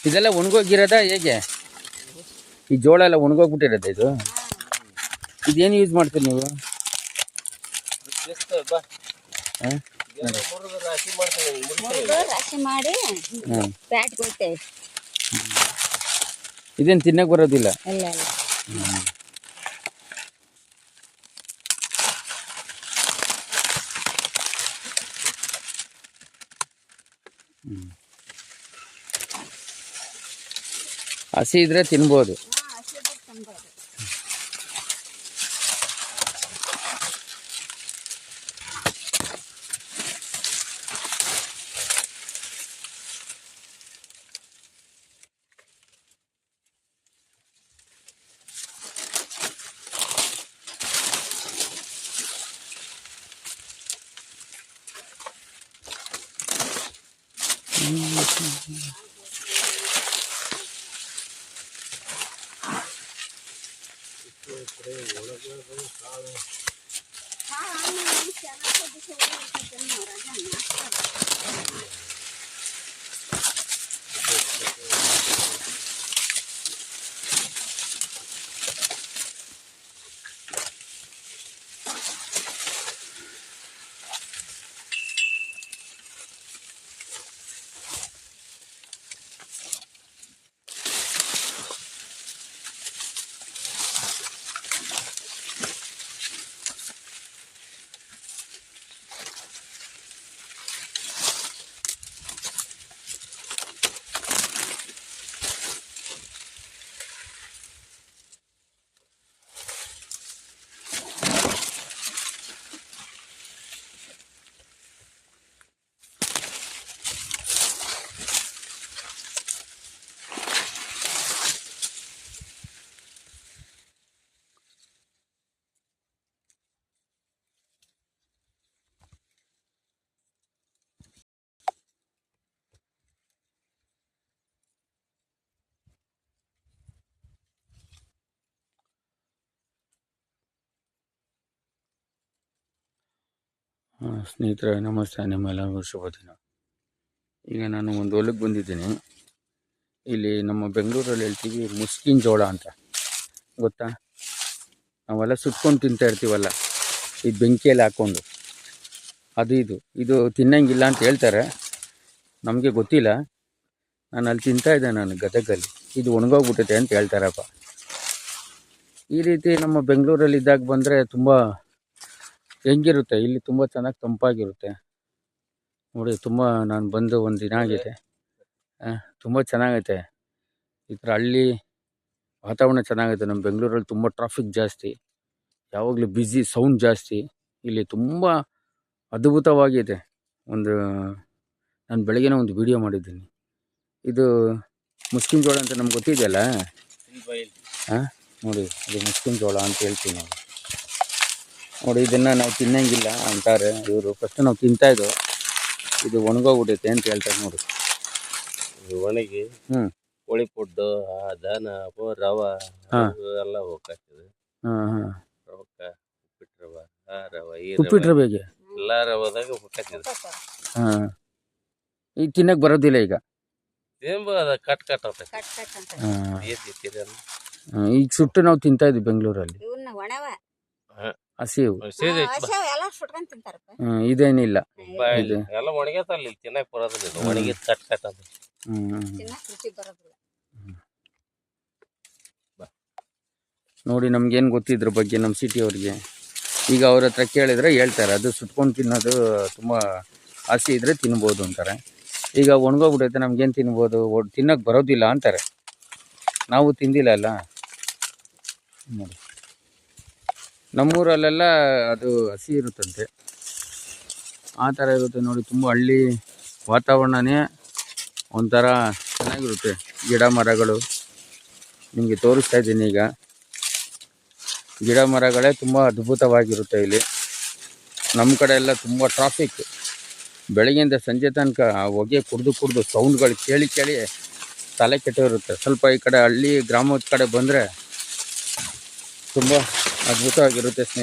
ಇದೆಲ್ಲ ಒಣಗೋಗಿರೋದಾ ಹೇಗೆ? ಈ ಜೋಳ ಎಲ್ಲ ಒಣಗೋಗ್ಬಿಟ್ಟಿರೋದ ಇದು? ಇದೇನು ಯೂಸ್ ಮಾಡ್ತೀರಿ ನೀವು? ರಾಶಿ ಮಾಡಿ ಪ್ಯಾಟ್ ಕೊಡ್ತೇವೆ. ಇದೇನು ತಿನ್ನಕ್ಕೆ ಬರೋದಿಲ್ಲ? ಇಲ್ಲ ಇಲ್ಲ. ಹಸಿ ಇದ್ರೆ ತಿನ್ಬೋದು. ಸ್ನೇಹಿತರೆ ನಮಸ್ತೆ, ನಿಮ್ಮೆಲ್ಲರಿಗೂ ಶುಭ ದಿನ. ಈಗ ನಾನು ಒಂದು ಹೊಲಕ್ಕೆ ಬಂದಿದ್ದೀನಿ. ಇಲ್ಲಿ ನಮ್ಮ ಬೆಂಗಳೂರಲ್ಲಿ ಹೇಳ್ತೀವಿ ಮುಸ್ಕಿನ ಜೋಳ ಅಂತ, ಗೊತ್ತಾ? ನಾವೆಲ್ಲ ಸುಟ್ಕೊಂಡು ತಿಂತಾ ಇರ್ತೀವಲ್ಲ, ಈ ಬೆಂಕಿಯಲ್ಲಿ ಹಾಕ್ಕೊಂಡು, ಇದು ತಿನ್ನಂಗಿಲ್ಲ ಅಂತ ಹೇಳ್ತಾರೆ. ನಮಗೆ ಗೊತ್ತಿಲ್ಲ. ನಾನು ಅಲ್ಲಿ ತಿಂತಾಯಿದ್ದೆ, ನಾನು ಗದಗಲ್ಲಿ. ಇದು ಒಣಗೋಗ್ಬಿಟ್ಟಿದೆ ಅಂತ ಹೇಳ್ತಾರಪ್ಪ. ಈ ರೀತಿ ನಮ್ಮ ಬೆಂಗಳೂರಲ್ಲಿ ಇದ್ದಾಗ ಬಂದರೆ ತುಂಬ ಹೆಂಗಿರುತ್ತೆ, ಇಲ್ಲಿ ತುಂಬ ಚೆನ್ನಾಗಿ ತಂಪಾಗಿರುತ್ತೆ ನೋಡಿ. ತುಂಬ ನಾನು ಬಂದು ಒಂದು ದಿನ ಆಗಿದೆ. ತುಂಬ ಚೆನ್ನಾಗೈತೆ ಈ ಥರ ಹಳ್ಳಿ ವಾತಾವರಣ ಚೆನ್ನಾಗೈತೆ. ನಮ್ಮ ಬೆಂಗಳೂರಲ್ಲಿ ತುಂಬ ಟ್ರಾಫಿಕ್ ಜಾಸ್ತಿ, ಯಾವಾಗಲೂ ಬ್ಯುಸಿ, ಸೌಂಡ್ ಜಾಸ್ತಿ. ಇಲ್ಲಿ ತುಂಬ ಅದ್ಭುತವಾಗಿದೆ. ನಾನು ಬೆಳಗ್ಗೆನೇ ಒಂದು ವಿಡಿಯೋ ಮಾಡಿದ್ದೀನಿ. ಇದು ಮುಸ್ಕಿನ ಜೋಳ ಅಂತ ನಮ್ಗೆ ಗೊತ್ತಿದೆಯಲ್ಲ. ನೋಡಿ, ಇದು ಮುಸ್ಕಿನ ಜೋಳ ಅಂತ ಹೇಳ್ತೀವಿ ನಾವು. ನೋಡಿ, ಇದನ್ನು ನಾವು ತಿನ್ನಂಗಿಲ್ಲ ಅಂತಾರೆ ಇವರು. ಫಸ್ಟ್ ನಾವು ತಿಂತಾಯಿದ್ದೋ, ಇದು ಒಣಗೋಗ್ಬಿಟ್ಟೈತೆ ಅಂತ ಹೇಳ್ತಾರೆ ನೋಡಿ. ಇದು ಒಣಗಿ ಕೋಳಿ ಫುಡ್ಡು, ದನ, ರವೆ ಎಲ್ಲ ಹೋಗ್ತದೆ. ರವಕ್ಕ ಉಪ್ಪಿಟ್ಟು ರವೆ, ಆ ರವೆ, ಈ ಉಪ್ಪಿಟ್ಟು ರವೆಗೆ ಎಲ್ಲ ರವದಾಗ ಹೋಗ್ತದೆ. ಈಗ ತಿನ್ನಕ್ಕೆ ಬರೋದಿಲ್ಲ. ಈಗ ಕಟ್ ಈಗ ಸುಟ್ಟು ನಾವು ತಿಂತಾ ಇದ್ವಿ ಬೆಂಗಳೂರಲ್ಲಿ. ಹಸಿ ಇದೇನಿಲ್ಲ, ಎಲ್ಲ ಒಣಗತ್ತಲ್ಲಿ ತಿನ್ನಕ್ ಬರೋದಿಲ್ಲ. ಒಣಗಿದ್ ಕಟ್ ಅದು. ನೋಡಿ, ನಮ್ಗೇನು ಗೊತ್ತಿದ್ರ ಬಗ್ಗೆ ನಮ್ಮ ಸಿಟಿ ಅವ್ರಿಗೆ. ಈಗ ಅವ್ರ ಹತ್ರ ಕೇಳಿದ್ರೆ ಹೇಳ್ತಾರೆ, ಅದು ಸುಟ್ಕೊಂಡು ತಿನ್ನೋದು ತುಂಬ ಹಸಿ ಇದ್ರೆ ತಿನ್ಬೋದು ಅಂತಾರೆ. ಈಗ ಒಣಗೋಗ್ಬಿಟ್ಟೈತೆ, ನಮ್ಗೇನು ತಿನ್ಬೋದು, ತಿನ್ನಕ್ಕೆ ಬರೋದಿಲ್ಲ ಅಂತಾರೆ. ನಾವು ತಿಂದಿಲ್ಲ ಅಲ್ಲ. ನೋಡಿ, ನಮ್ಮೂರಲ್ಲೆಲ್ಲ ಅದು ಹಸಿ ಇರುತ್ತಂತೆ, ಆ ಥರ ಇರುತ್ತೆ ನೋಡಿ. ತುಂಬ ಹಳ್ಳಿ ವಾತಾವರಣನೇ ಒಂಥರ ಚೆನ್ನಾಗಿರುತ್ತೆ. ಗಿಡ ಮರಗಳು ನಿಮಗೆ ತೋರಿಸ್ತಾ ಇದ್ದೀನಿ. ಈಗ ಗಿಡ ಮರಗಳೇ ತುಂಬ ಅದ್ಭುತವಾಗಿರುತ್ತೆ ಇಲ್ಲಿ. ನಮ್ಮ ಕಡೆ ಎಲ್ಲ ತುಂಬ ಟ್ರಾಫಿಕ್. ಬೆಳಗ್ಗೆಯಿಂದ ಸಂಜೆ ತನಕ ಹೊಗೆ ಕುಡಿದು ಸೌಂಡ್ಗಳು ಕೇಳಿ ತಲೆ ಕೆಟ್ಟಿರುತ್ತೆ. ಸ್ವಲ್ಪ ಈ ಕಡೆ ಹಳ್ಳಿ ಗ್ರಾಮದ ಕಡೆ ಬಂದರೆ ತುಂಬ ಅದ್ಭುತವಾಗಿರುತ್ತೆ ಸ್ನೇಹಿತರೆ.